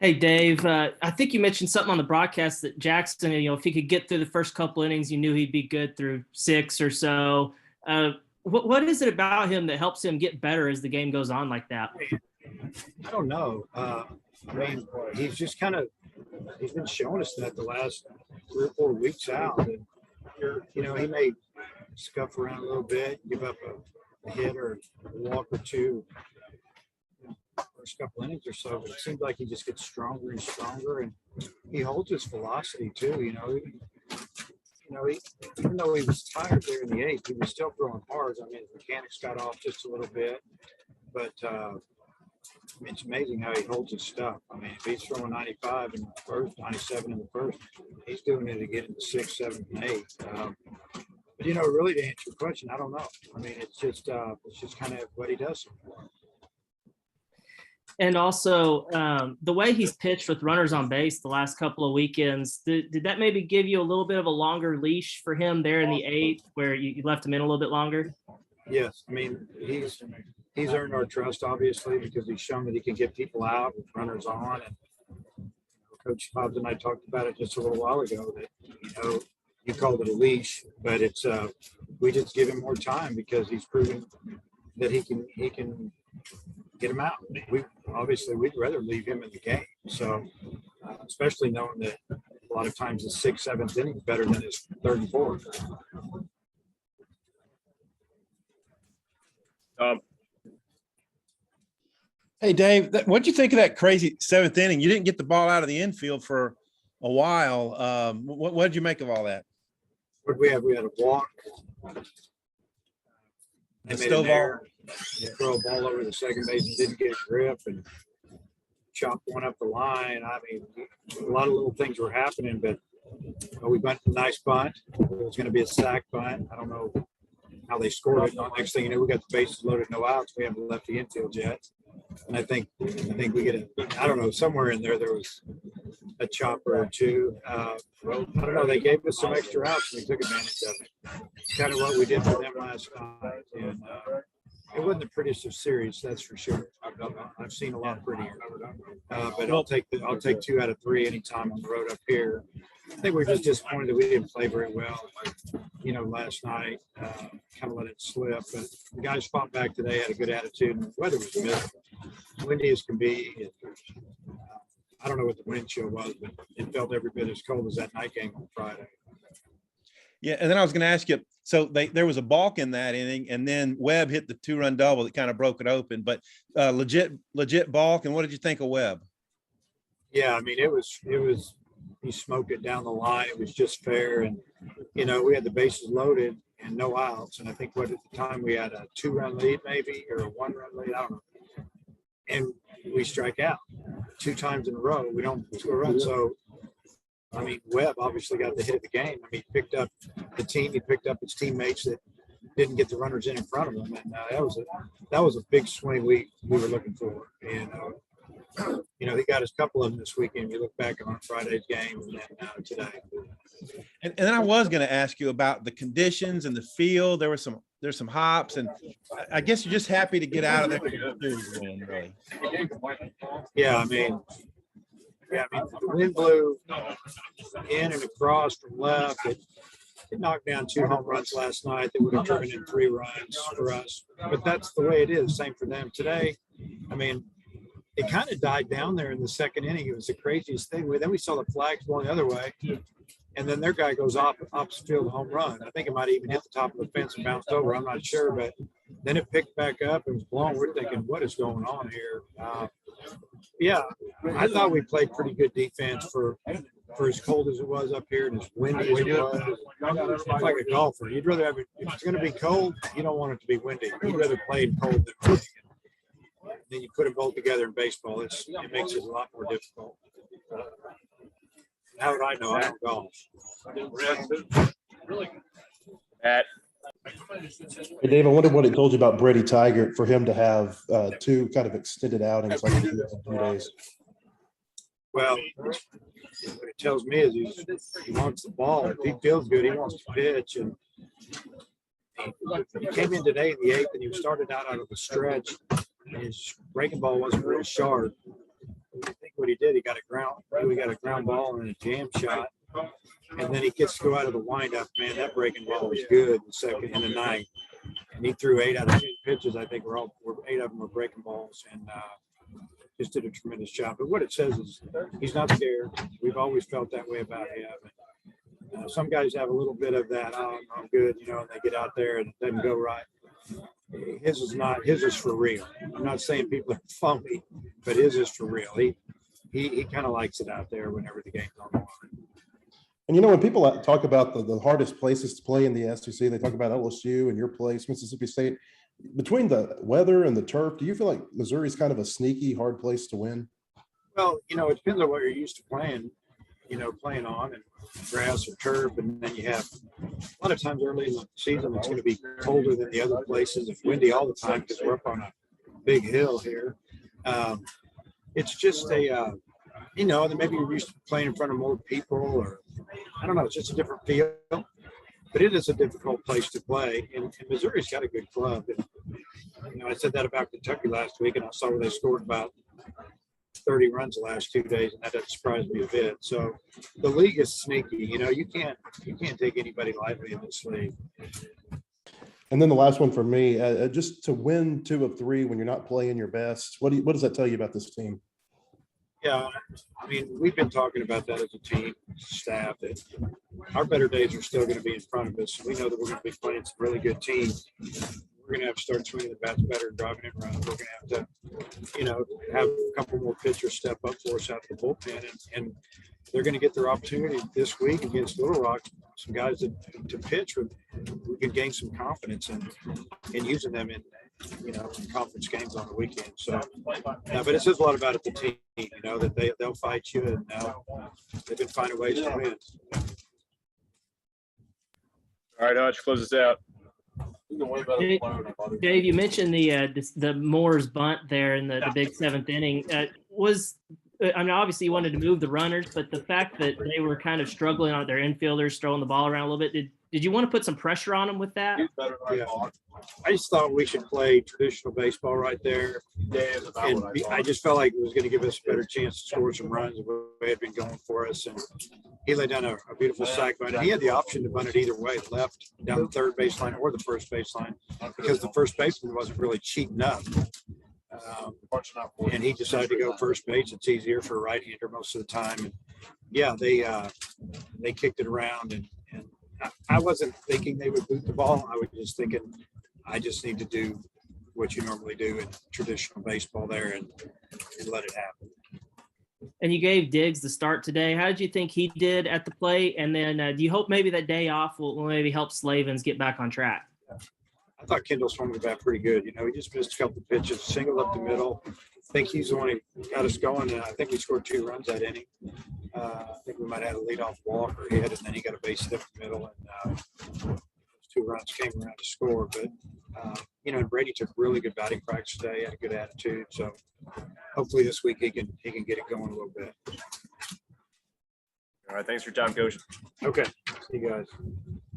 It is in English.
Hey, Dave, I think you mentioned something on the broadcast that Jackson, if he could get through the first couple innings, you knew he'd be good through six or so. What is it about him that helps him get better as the game goes on like that? I don't know. I mean, he's just he's been showing us that the last 3 or 4 weeks out. And, he may scuff around a little bit, give up a hit or a walk or two first couple innings or so, but it seems like he just gets stronger and stronger, and he holds his velocity too. Even though he was tired there in the eighth, he was still throwing hard. I mean, his mechanics got off just a little bit, but it's amazing how he holds his stuff. I mean, if he's throwing 95 in the first, 97 in the first, he's doing it to get into sixth, seventh, and eighth. But really, to answer your question, I don't know. I mean, it's just kind of what he does. And also, the way he's pitched with runners on base the last couple of weekends, did that maybe give you a little bit of a longer leash for him there in the eighth, where you left him in a little bit longer? Yes, I mean he's earned our trust, obviously, because he's shown that he can get people out with runners on. And Coach Hobbs and I talked about it just a little while ago that you called it a leash, but it's we just give him more time because he's proven that he can get him out. We'd rather leave him in the game. So, especially knowing that a lot of times the sixth, seventh inning is better than his third and fourth. Hey, Dave, what'd you think of that crazy seventh inning? You didn't get the ball out of the infield for a while. What did you make of all that? What we have? We had a walk. They made an error. Throw a ball over the second base and didn't get a grip and chopped one up the line. I mean, a lot of little things were happening, but we bunted a nice bunt. It was going to be a sack bunt. I don't know how they scored it. Next thing you know, we got the bases loaded, no outs. We haven't left the infield yet. And I think we get I don't know, somewhere in there was a chopper or two. I don't know. They gave us some extra outs and we took advantage of it. It's kind of what we did for them last night. And it wasn't the prettiest of series, that's for sure. I've seen a lot prettier. But I'll take 2 out of 3 anytime on the road up here. I think we're just disappointed that we didn't play very well, last night. Kind of let it slip. But the guys fought back today, had a good attitude. And the weather was miserable. Windy as can be. I don't know what the wind chill was, but it felt every bit as cold as that night game on Friday. Yeah, and then I was going to ask you, so there was a balk in that inning, and then Webb hit the 2-run double that kind of broke it open, but legit balk. And what did you think of Webb? Yeah, I mean, it was he smoked it down the line. It was just fair. And, we had the bases loaded and no outs. And I think at the time we had a 2-run lead maybe, or a 1-run lead, I don't know. And we strike out 2 times in a row. We don't score a run. So, I mean, Webb obviously got the hit of the game. I mean, he picked up his teammates that didn't get the runners in front of him. And that was a big swing we were looking for. And, he got us a couple of them this weekend. You look back on Friday's game and then today. And then I was going to ask you about the conditions and the field. There's some hops, and I guess you're just happy to get out of there. Really. Yeah, I mean, the wind blew in and across from left. It knocked down 2 home runs last night that would have driven in 3 runs for us. But that's the way it is. Same for them today. I mean, it kind of died down there in the second inning. It was the craziest thing. Then we saw the flags going the other way, and then their guy goes opposite field home run. I think it might even hit the top of the fence and bounced over. I'm not sure, but then it picked back up and was blown. We're thinking, what is going on here? Yeah, I thought we played pretty good defense for as cold as it was up here and as windy as it was. It's like a golfer. You'd rather have it, if it's going to be cold, you don't want it to be windy. You'd rather play in cold than windy. Then you put them both together in baseball. It makes it a lot more difficult. How would I know? I don't golf. Hey, Dave, I wonder what it told you about Brady Tiger for him to have 2 kind of extended outings like he did in 2 days. Well, what it tells me is he wants the ball. If he feels good, he wants to pitch. And he came in today in the 8th, and he started out of the stretch. His breaking ball wasn't real sharp. I think what he did. He got a ground ball and a jam shot. And then he gets to go out of the windup. Man, that breaking ball was good in the ninth. And he threw 8 out of 10 pitches. I think 8 of them were breaking balls, and just did a tremendous job. But what it says is he's not scared. We've always felt that way about him. And, some guys have a little bit of that, oh, I'm good, and they get out there and it doesn't go right. His is not. His is for real. I'm not saying people are phony, but his is for real. He kind of likes it out there whenever the game's on the line. And when people talk about the hardest places to play in the SEC, they talk about LSU and your place, Mississippi State. Between the weather and the turf, do you feel like Missouri's kind of a sneaky hard place to win? Well, it depends on what you're used to playing, playing on, and grass or turf. And then you have a lot of times early in the season, it's going to be colder than the other places. It's windy all the time because we're up on a big hill here. It's just then maybe you're used to playing in front of more people, or I don't know, it's just a different feel. But it is a difficult place to play, and Missouri's got a good club. And, I said that about Kentucky last week, and I saw where they scored about 30 runs the last 2 days, and that doesn't surprise me a bit. So the league is sneaky. You can't take anybody lightly in this league. And then the last one for me, just to win 2 of 3 when you're not playing your best, what does that tell you about this team? Yeah, we've been talking about that as a team, staff, that our better days are still going to be in front of us. We know that we're going to be playing some really good teams. We're going to have to start swinging the bats better, driving it around. We're going to have to, have a couple more pitchers step up for us out of the bullpen, and they're going to get their opportunity this week against Little Rock. Some guys to pitch with, we can gain some confidence in using them in conference games on the weekend. So, but it says a lot about the team, that they'll fight you, and they've been finding ways to win. All right, Hutch, close us out. Dave, you mentioned the Moore's bunt there in the big 7th inning. Obviously you wanted to move the runners, but the fact that they were kind of struggling on their infielders, throwing the ball around a little bit, did you want to put some pressure on them with that? Yeah. I just thought we should play traditional baseball right there. And I just felt like it was going to give us a better chance to score some runs the way it had been going for us. And he laid down a beautiful sac bunt. He had the option to bunt it either way, left down the third baseline or the first baseline, because the first baseman wasn't really cheating up. And he decided to go first base. It's easier for a right-hander most of the time. And yeah, they kicked it around, and I wasn't thinking they would boot the ball. I was just thinking I just need to do what you normally do in traditional baseball there and let it happen. And you gave Diggs the start today. How did you think he did at the plate? And then do you hope maybe that day off will maybe help Slavens get back on track? I thought Kendall swung the bat pretty good. He just missed a couple of pitches, single up the middle. I think he's the one who got us going, and I think we scored 2 runs that inning. I think we might have had a leadoff walk or hit, and then he got a base hit up the middle, and those 2 runs came around to score. But and Brady took really good batting practice today. Had a good attitude, so hopefully this week he can get it going a little bit. All right, thanks for your time, Coach. Okay, see you guys.